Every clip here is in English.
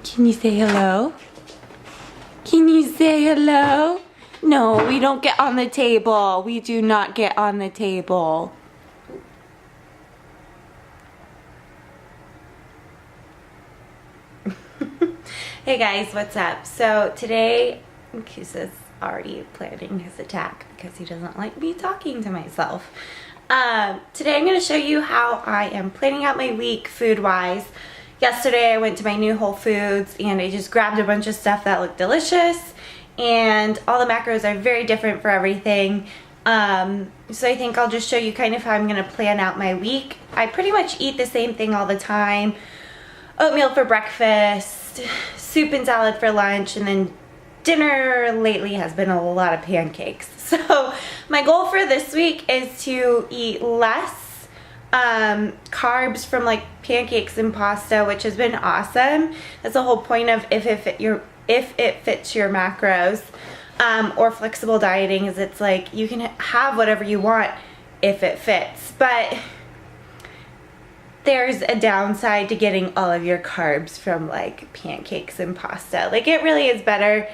Can you say hello? Can you say hello? No, we don't get on the table. We do not get on the table. Hey guys, what's up? So today, Kiss is already planning his attack because he doesn't like me talking to myself. Today I'm going to show you how I am planning out my week food-wise. Yesterday I went to my new Whole Foods and I just grabbed a bunch of stuff that looked delicious, and all the macros are very different for everything. So I think I'll just show you kind of how I'm going to plan out my week. I pretty much eat the same thing all the time. Oatmeal for breakfast, soup and salad for lunch, and then dinner lately has been a lot of pancakes. So my goal for this week is to eat less carbs from like pancakes and pasta, which has been awesome. That's the whole point of if it fits your macros, or flexible dieting, is it's like you can have whatever you want if it fits, but there's a downside to getting all of your carbs from like pancakes and pasta. Like, it really is better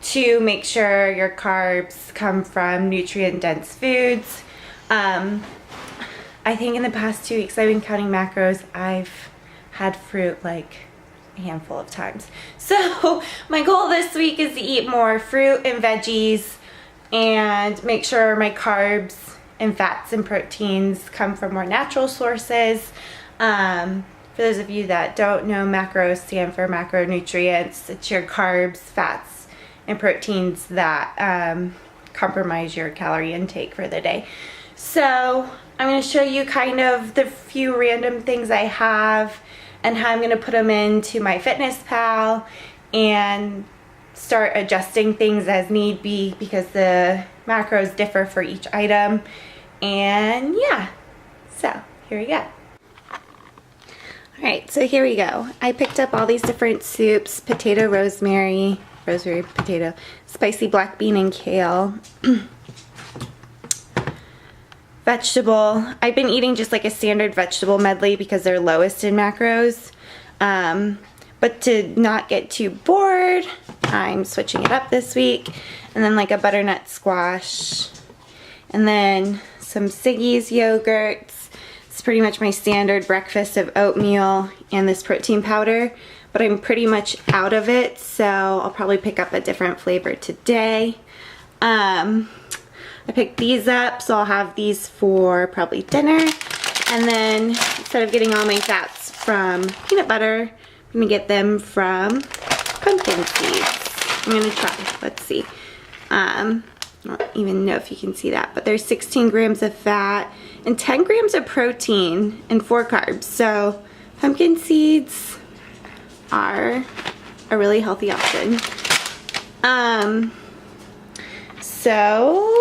to make sure your carbs come from nutrient dense foods. I think in the past 2 weeks I've been counting macros. I've had fruit like a handful of times. So my goal this week is to eat more fruit and veggies and make sure my carbs and fats and proteins come from more natural sources. For those of you that don't know, macros stand for macronutrients. It's your carbs, fats, and proteins that compromise your calorie intake for the day. So I'm going to show you kind of the few random things I have and how I'm going to put them into my FitnessPal and start adjusting things as need be, because the macros differ for each item. And yeah, so here we go. Alright, so here we go. I picked up all these different soups: potato, rosemary, potato, spicy black bean and kale, vegetable. I've been eating just like a standard vegetable medley because they're lowest in macros. But to not get too bored, I'm switching it up this week. And then like a butternut squash. And then some Siggy's yogurts. It's pretty much my standard breakfast of oatmeal and this protein powder. But I'm pretty much out of it, so I'll probably pick up a different flavor today. I picked these up, so I'll have these for probably dinner. And then instead of getting all my fats from peanut butter, I'm gonna get them from pumpkin seeds. I'm gonna try, let's see. I don't even know if you can see that, but there's 16 grams of fat and 10 grams of protein and 4 carbs. So pumpkin seeds are a really healthy option. So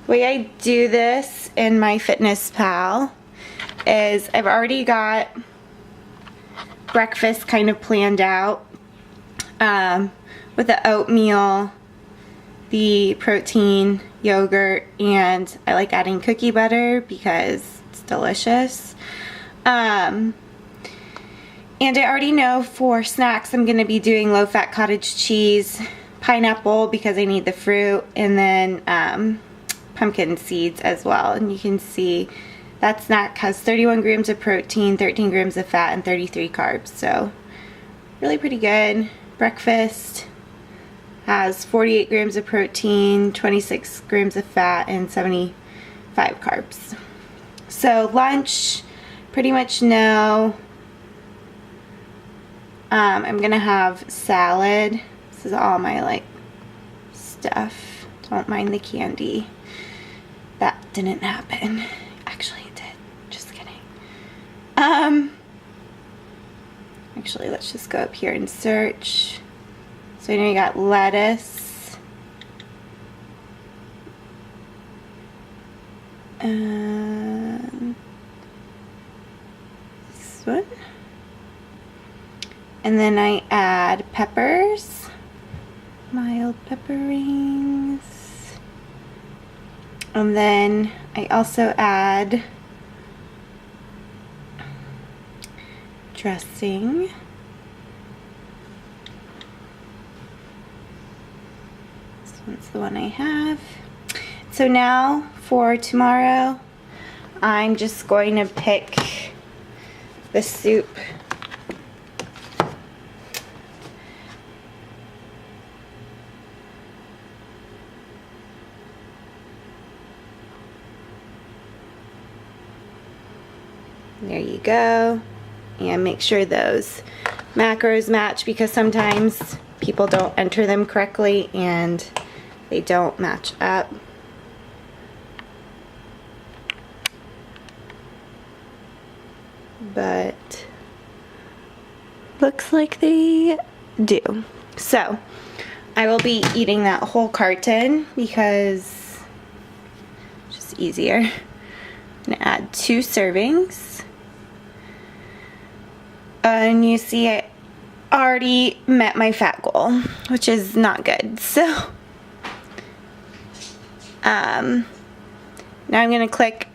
the way I do this in my FitnessPal is I've already got breakfast kind of planned out, with the oatmeal, the protein, yogurt, and I like adding cookie butter because it's delicious. And I already know for snacks I'm going to be doing low-fat cottage cheese, pineapple because I need the fruit, and then pumpkin seeds as well. And you can see that snack has 31 grams of protein, 13 grams of fat, and 33 carbs. So really pretty good. Breakfast has 48 grams of protein, 26 grams of fat, and 75 carbs. So lunch, pretty much know I'm gonna have salad. This is all my like stuff. Don't mind the candy. That didn't happen. Actually it did. Just kidding. Actually, let's just go up here and search. So I know you got lettuce, this one, and then I add peppers, mild pepper rings, and then I also add dressing, That's the one I have. So now for tomorrow, I'm just going to pick the soup. There you go. And make sure those macros match, because sometimes people don't enter them correctly and they don't match up. But looks like they do. So I will be eating that whole carton because it's just easier. I'm gonna add 2 servings. And you see I already met my fat goal, which is not good. So now I'm gonna click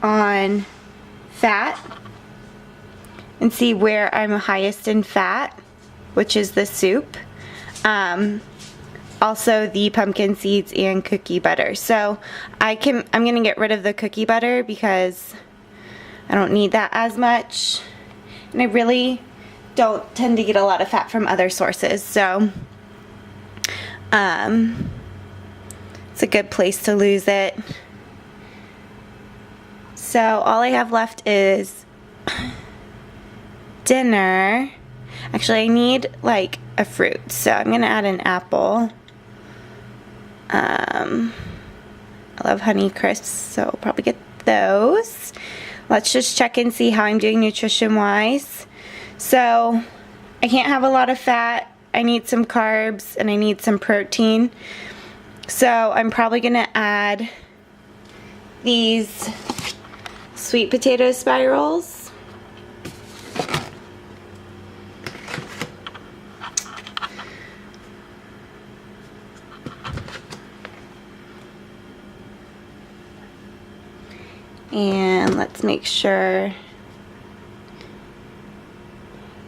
on fat and see where I'm highest in fat, which is the soup. Also the pumpkin seeds and cookie butter. So I'm gonna get rid of the cookie butter because I don't need that as much. And I really don't tend to get a lot of fat from other sources, so it's a good place to lose it. So all I have left is dinner. Actually, I need like a fruit, so I'm gonna add an apple. I love Honey Crisps, so I'll probably get those. Let's just check and see how I'm doing nutrition wise. So I can't have a lot of fat, I need some carbs, and I need some protein. So I'm probably gonna add these sweet potato spirals. And let's make sure,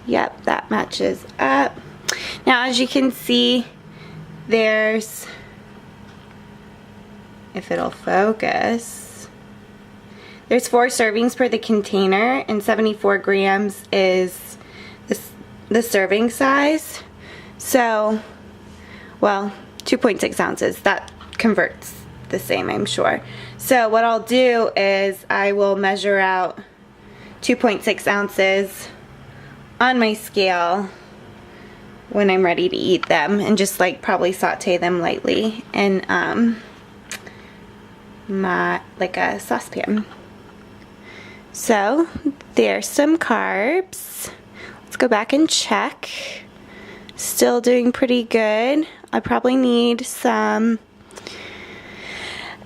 yep, that matches up. Now as you can see, there's, if it'll focus, there's 4 servings per the container, and 74 grams is the serving size. So, well, 2.6 ounces, that converts the same, I'm sure. So what I'll do is I will measure out 2.6 ounces on my scale when I'm ready to eat them, and just like probably saute them lightly in like a saucepan. So there's some carbs. Let's go back and check. Still doing pretty good. I probably need some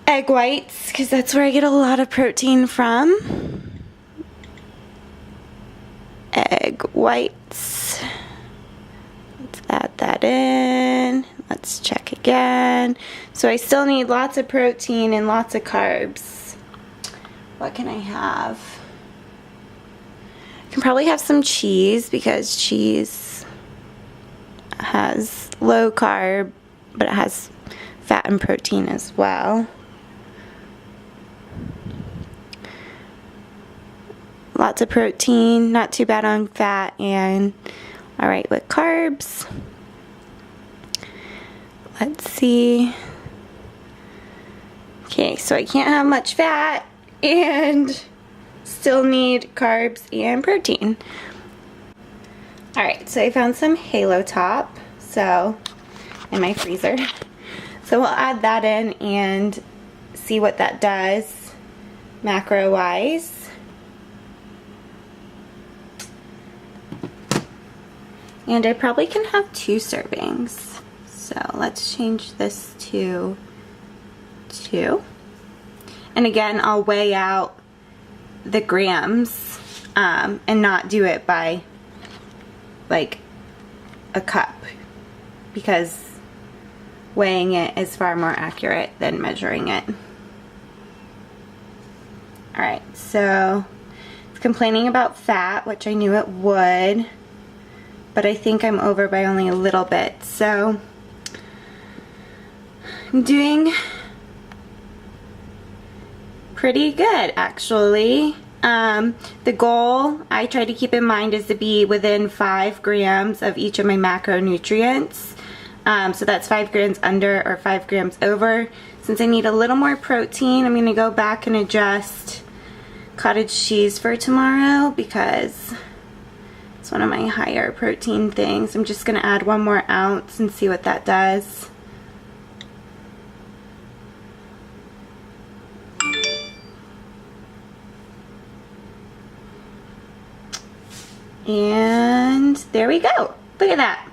egg whites because that's where I get a lot of protein from. Egg whites. Let's add that in. Let's check again. So I still need lots of protein and lots of carbs. What can I have? I can probably have some cheese because cheese has low carb, but it has fat and protein as well. Lots of protein, not too bad on fat, and alright with carbs. Let's see. Okay, so I can't have much fat and still need carbs and protein. Alright, so I found some Halo Top, so in my freezer. So we'll add that in and see what that does macro wise. And I probably can have 2 servings. So let's change this to 2. And again, I'll weigh out the grams and not do it by like a cup, because weighing it is far more accurate than measuring it. Alright, so it's complaining about fat, which I knew it would, but I think I'm over by only a little bit. So I'm doing pretty good, actually. The goal I try to keep in mind is to be within 5 grams of each of my macronutrients. So that's 5 grams under or 5 grams over. Since I need a little more protein, I'm going to go back and adjust cottage cheese for tomorrow because it's one of my higher protein things. I'm just going to add 1 more ounce and see what that does. And there we go. Look at that.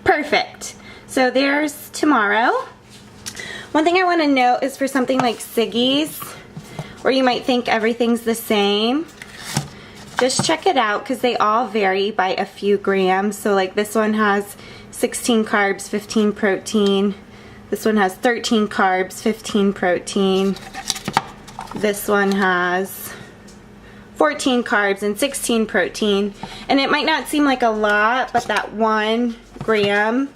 Perfect. So there's tomorrow. One thing I want to note is for something like Siggy's, where you might think everything's the same, just check it out because they all vary by a few grams. So like this one has 16 carbs, 15 protein. This one has 13 carbs, 15 protein. This one has 14 carbs and 16 protein. And it might not seem like a lot, but that 1 gram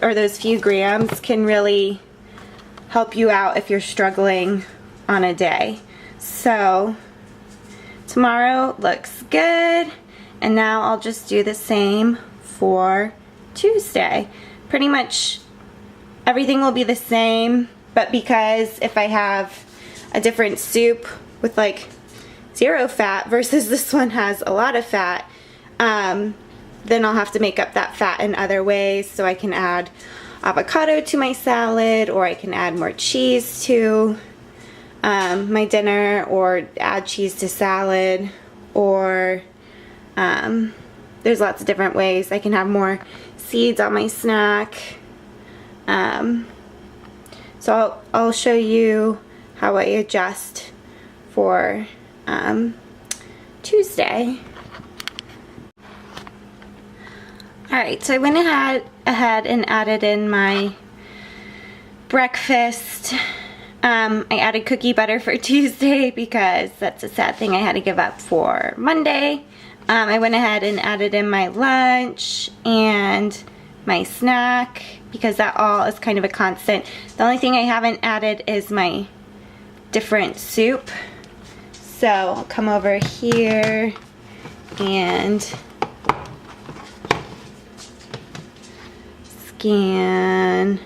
or those few grams can really help you out if you're struggling on a day. So tomorrow looks good, and now I'll just do the same for Tuesday. Pretty much everything will be the same, but because if I have a different soup with like 0 fat versus this one has a lot of fat, then I'll have to make up that fat in other ways. So I can add avocado to my salad, or I can add more cheese to my dinner, or add cheese to salad, or there's lots of different ways. I can have more seeds on my snack. So I'll show you how I adjust for Tuesday. Alright, so I went ahead and added in my breakfast. I added cookie butter for Tuesday because that's a sad thing I had to give up for Monday. I went ahead and added in my lunch and my snack because that all is kind of a constant. The only thing I haven't added is my different soup. So I'll come over here and scan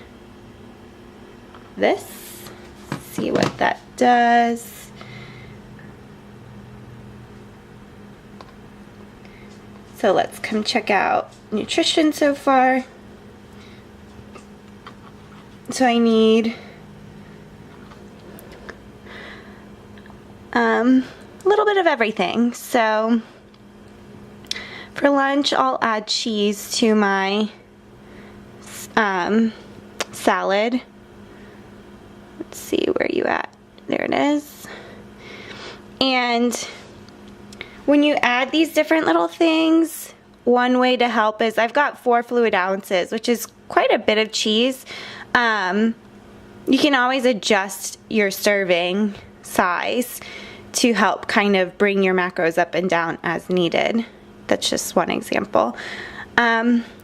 this, see what that does. So let's come check out nutrition so far. So I need a little bit of everything. So for lunch I'll add cheese to my salad. Let's see, where you at? There it is. And when you add these different little things, one way to help is I've got 4 fluid ounces, which is quite a bit of cheese. You can always adjust your serving size to help kind of bring your macros up and down as needed. That's just one example.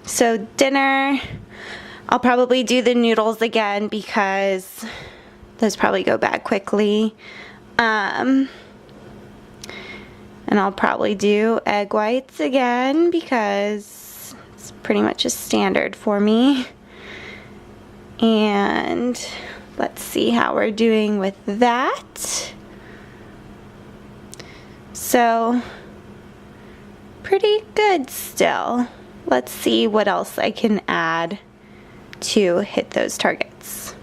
So dinner, I'll probably do the noodles again because those probably go bad quickly. And I'll probably do egg whites again because it's pretty much a standard for me. And let's see how we're doing with that. So pretty good still. Let's see what else I can add to hit those targets.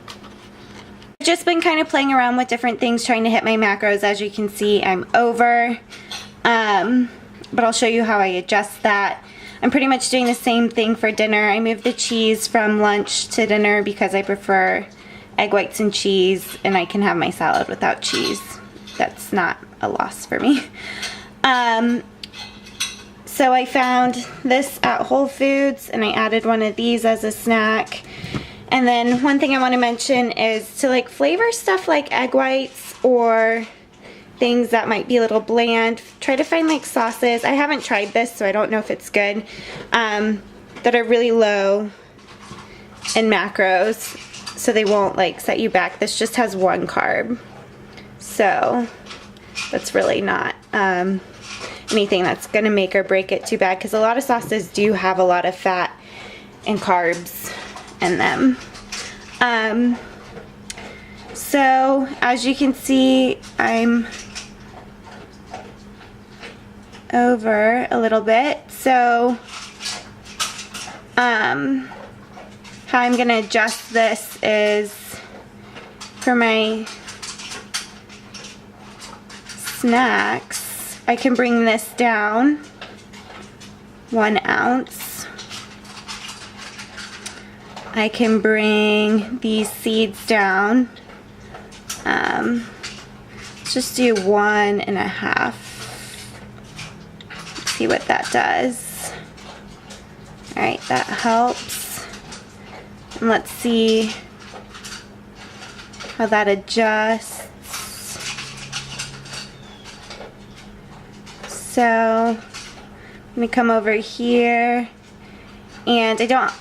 I've just been kind of playing around with different things, trying to hit my macros. As you can see, I'm over, but I'll show you how I adjust that. I'm pretty much doing the same thing for dinner. I moved the cheese from lunch to dinner because I prefer egg whites and cheese, and I can have my salad without cheese. That's not a loss for me. So I found this at Whole Foods and I added one of these as a snack. And then one thing I want to mention is to like flavor stuff like egg whites or things that might be a little bland, try to find like sauces. I haven't tried this, so I don't know if it's good, that are really low in macros. so they won't like set you back. This just has 1 carb, so that's really not anything that's gonna make or break it too bad, because a lot of sauces do have a lot of fat and carbs in them. So as you can see, I'm over a little bit. So how I'm gonna adjust this is for my snacks, I can bring this down 1 ounce. I can bring these seeds down. Let's just do 1.5. See what that does. Alright, that helps. And let's see how that adjusts. So I'm gonna come over here, and I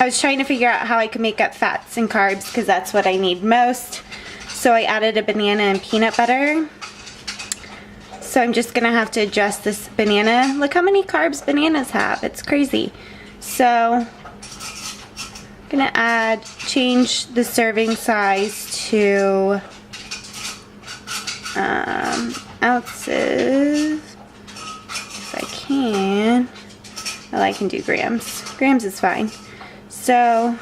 was trying to figure out how I could make up fats and carbs because that's what I need most. So I added a banana and peanut butter. So I'm just gonna have to adjust this banana. Look how many carbs bananas have. It's crazy. So I'm gonna change the serving size to ounces if I can. Well, I can do grams. Grams is fine. So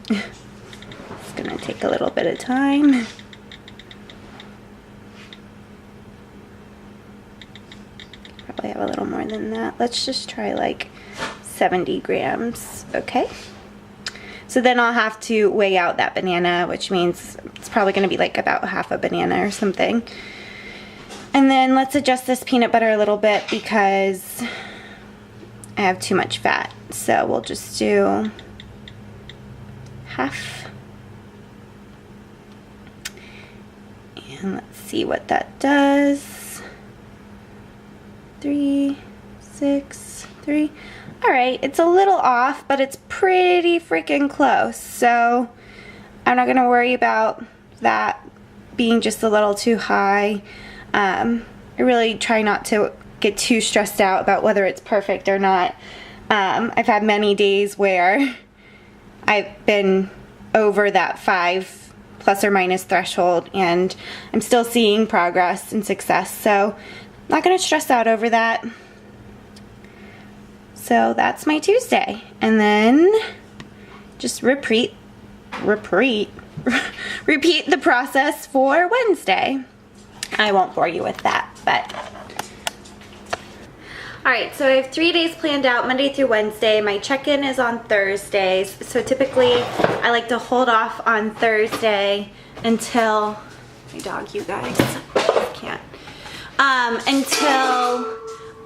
it's gonna take a little bit of time. Probably have a little more than that. Let's just try like 70 grams. Okay. So then I'll have to weigh out that banana, which means it's probably gonna be like about half a banana or something. And then let's adjust this peanut butter a little bit because I have too much fat. So we'll just do half. And let's see what that does. 3, 6, 3. All right, it's a little off, but it's pretty freaking close. So I'm not gonna worry about that being just a little too high. I really try not to get too stressed out about whether it's perfect or not. I've had many days where I've been over that 5 plus or minus threshold, and I'm still seeing progress and success. So I'm not gonna stress out over that. So that's my Tuesday. And then just repeat the process for Wednesday. I won't bore you with that, but. All right, so I have 3 days planned out, Monday through Wednesday. My check-in is on Thursdays. So typically I like to hold off on Thursday until, my dog, you guys, can't. Until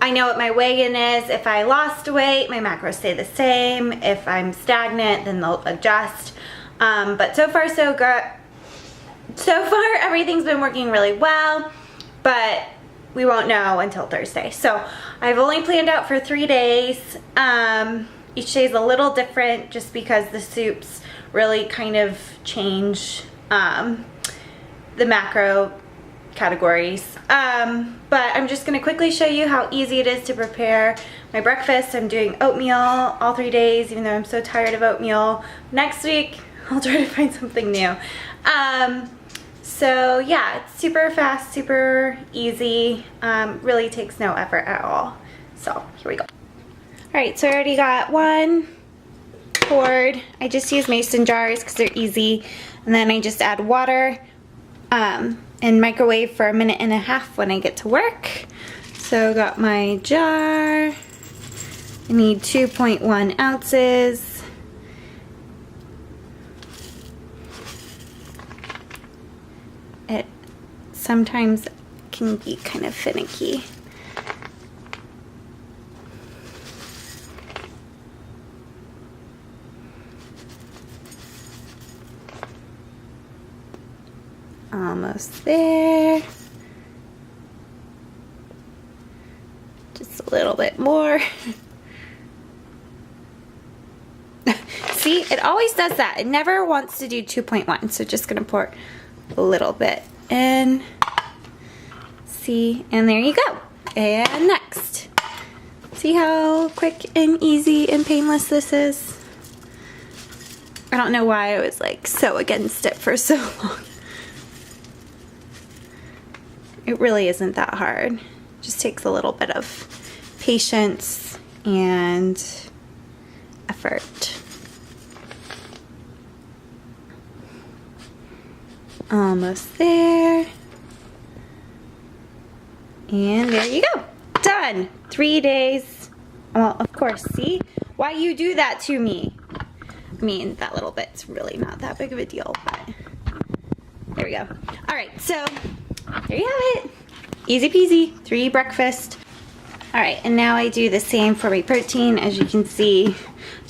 I know what my weigh-in is. If I lost weight, my macros stay the same. If I'm stagnant, then they'll adjust. But so far so good. So far everything's been working really well, but we won't know until Thursday. So I've only planned out for 3 days. Each day is a little different just because the soups really kind of change the macro categories. But I'm just gonna quickly show you how easy it is to prepare my breakfast. I'm doing oatmeal all 3 days, even though I'm so tired of oatmeal. Next week, I'll try to find something new. So yeah, it's super fast, super easy, really takes no effort at all. So here we go. All right, so I already got 1 poured. I just use mason jars because they're easy. And then I just add water and microwave for 1.5 minutes when I get to work. So I got my jar. I need 2.1 ounces. It sometimes can be kind of finicky. Almost there. Just a a little bit more. See, it always does that. It never wants to do 2.1, so just gonna pour a little bit in. See, and there you go. And next. See how quick and easy and painless this is? I don't know why I was like so against it for so long. It really isn't that hard. It just takes a little bit of patience and effort. Almost there. And there you go. Done. 3 days. Well, of course, see? Why you do that to me? I mean, that little bit's really not that big of a deal, but there we go. All right, so there you have it. Easy peasy, 3 breakfast. All right, and now I do the same for my protein. As you can see,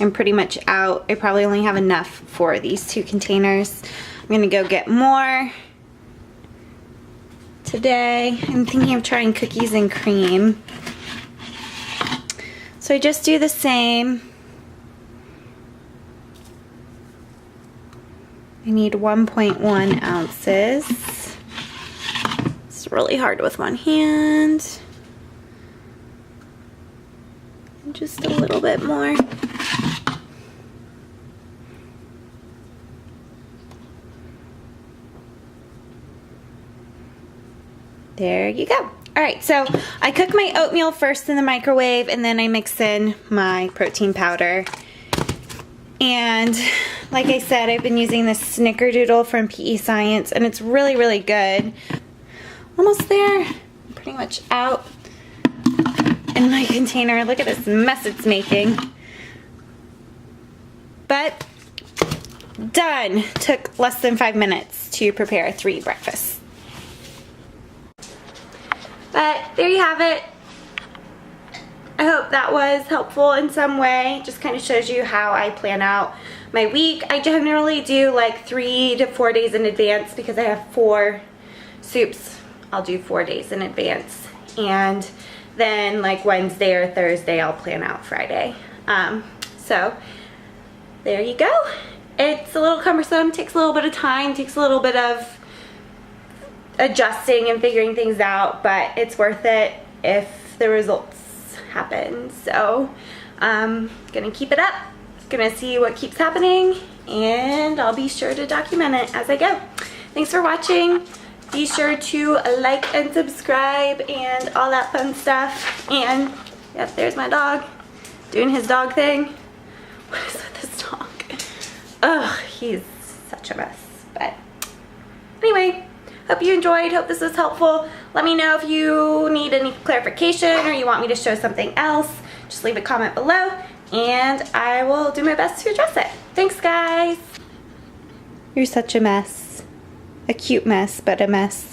I'm pretty much out. I probably only have enough for these 2 containers. I'm gonna go get more today. I'm thinking of trying cookies and cream. So I just do the same. I need 1.1 ounces. It's really hard with one hand. And just a little bit more. There you go. All right, so I cook my oatmeal first in the microwave, and then I mix in my protein powder. And like I said, I've been using this snickerdoodle from PE Science, and it's really, really good. Almost there. I'm pretty much out in my container. Look at this mess it's making. But done. Took less than 5 minutes to prepare 3 breakfasts. But there you have it. I hope that was helpful in some way. Just kind of shows you how I plan out my week. I generally do like 3 to 4 days in advance because I have 4 soups. I'll do 4 days in advance. And then like Wednesday or Thursday, I'll plan out Friday. So there you go. It's a little cumbersome, takes a little bit of time, takes a little bit of adjusting and figuring things out, but it's worth it if the results happen. So I'm gonna keep it up, gonna see what keeps happening, and I'll be sure to document it as I go. Thanks for watching. Be sure to like and subscribe and all that fun stuff. And yep, there's my dog doing his dog thing. What is with this dog? Ugh, he's such a mess. But anyway, hope you enjoyed, hope this was helpful. Let me know if you need any clarification or you want me to show something else. Just leave a comment below and I will do my best to address it. Thanks guys. You're such a mess. A cute mess, but a mess.